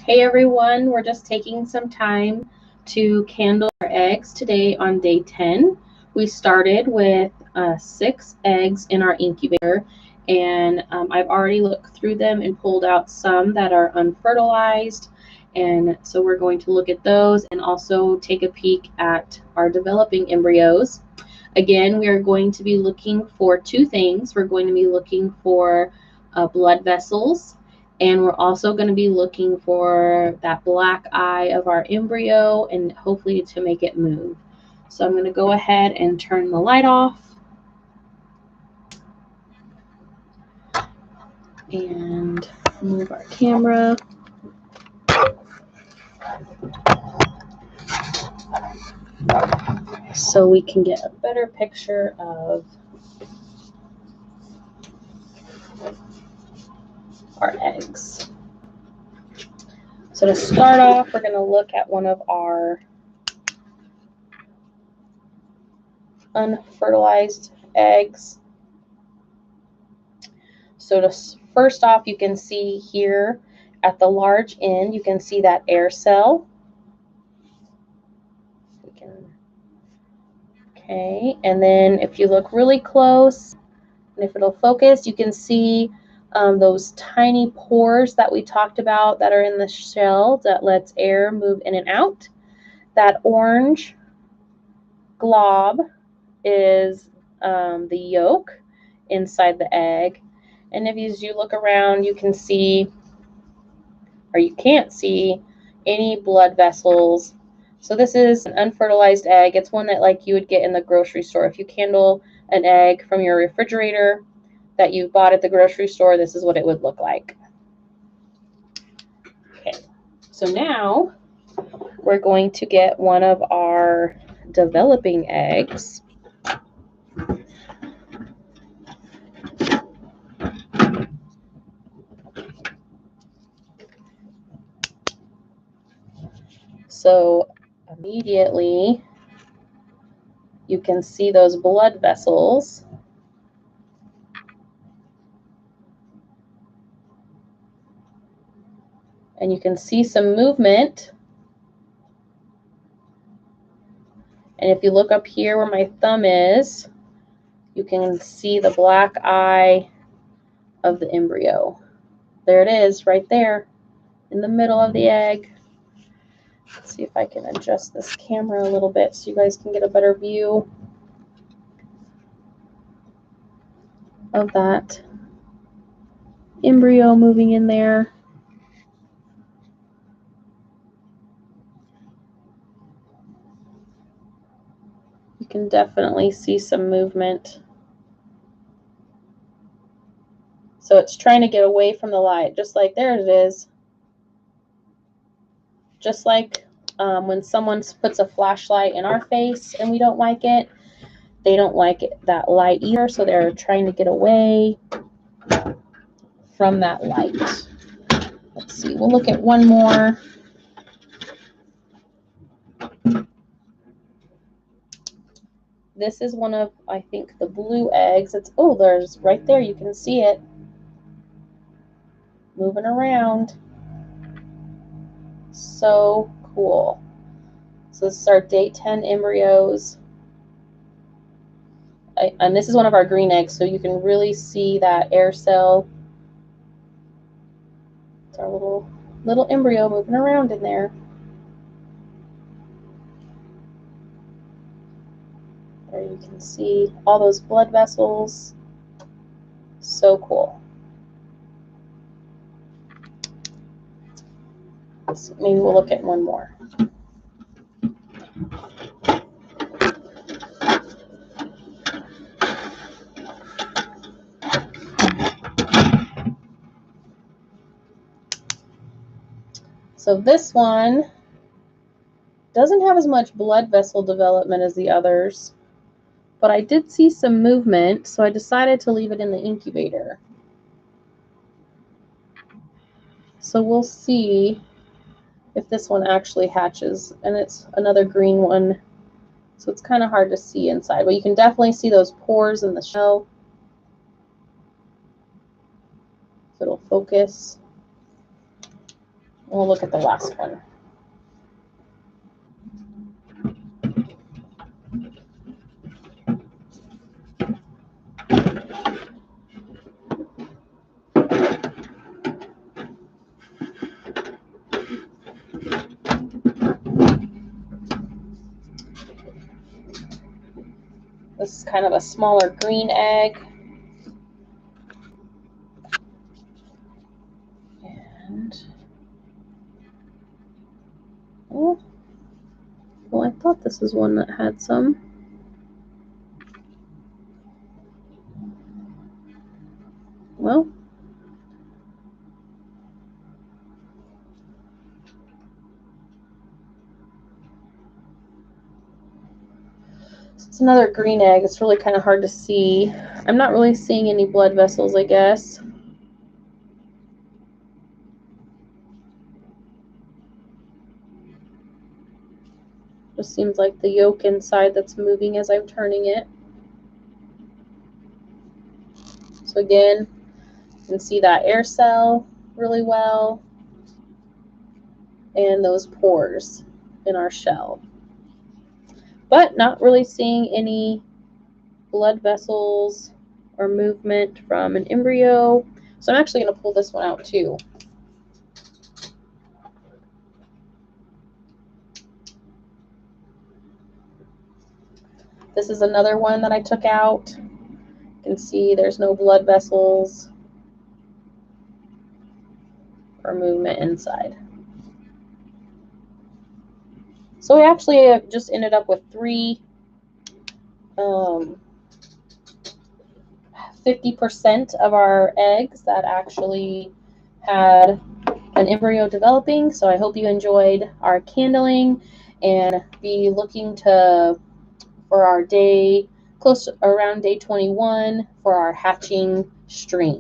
Hey everyone, we're just taking some time to candle our eggs today on day 10. We started with 6 eggs in our incubator, and I've already looked through them and pulled out some that are unfertilized. And so we're going to look at those and also take a peek at our developing embryos. Again, we are going to be looking for 2 things. We're going to be looking for blood vessels, and we're also going to be looking for that black eye of our embryo and hopefully to make it move. So I'm going to go ahead and turn the light off and move our camera. So we can get a better picture of our eggs. So to start off, we're going to look at one of our unfertilized eggs. So first off, you can see here at the large end, you can see that air cell. Okay, and then if you look really close, and if it'll focus, you can see those tiny pores that we talked about that are in the shell that lets air move in and out. That orange glob is the yolk inside the egg. And as you look around, you can see, or you can't see, any blood vessels. So this is an unfertilized egg. It's one that like you would get in the grocery store. If you candle an egg from your refrigerator that you bought at the grocery store, this is what it would look like. Okay, so now we're going to get one of our developing eggs. So immediately you can see those blood vessels. And you can see some movement. And if you look up here where my thumb is, you can see the black eye of the embryo. There it is, right there in the middle of the egg. Let's see if I can adjust this camera a little bit so you guys can get a better view of that embryo moving in there. You can definitely see some movement. So it's trying to get away from the light, just like there it is. Just like when someone puts a flashlight in our face and we don't like it, they don't like that light either, so they're trying to get away from that light. Let's see, we'll look at one more. This is one of, I think, the blue eggs. It's, oh, there's right there, you can see it moving around. So cool. So this is our day 10 embryos. And this is one of our green eggs, so you can really see that air cell. It's our little embryo moving around in there. There you can see all those blood vessels. So cool. So maybe we'll look at one more. So this one doesn't have as much blood vessel development as the others, but I did see some movement, so I decided to leave it in the incubator. So we'll see if this one actually hatches, and it's another green one, so it's kind of hard to see inside, but you can definitely see those pores in the shell. So it'll focus. We'll look at the last one. This is kind of a smaller green egg. And, oh, well, I thought this was one that had some. Well, it's another green egg. It's really kind of hard to see. I'm not really seeing any blood vessels, I guess. Just seems like the yolk inside that's moving as I'm turning it. So again, you can see that air cell really well and those pores in our shell. But not really seeing any blood vessels or movement from an embryo. So I'm actually going to pull this one out too. This is another one that I took out. You can see there's no blood vessels or movement inside. So we actually just ended up with 50% of our eggs that actually had an embryo developing. So I hope you enjoyed our candling, and be looking for our day close around day 21 for our hatching stream.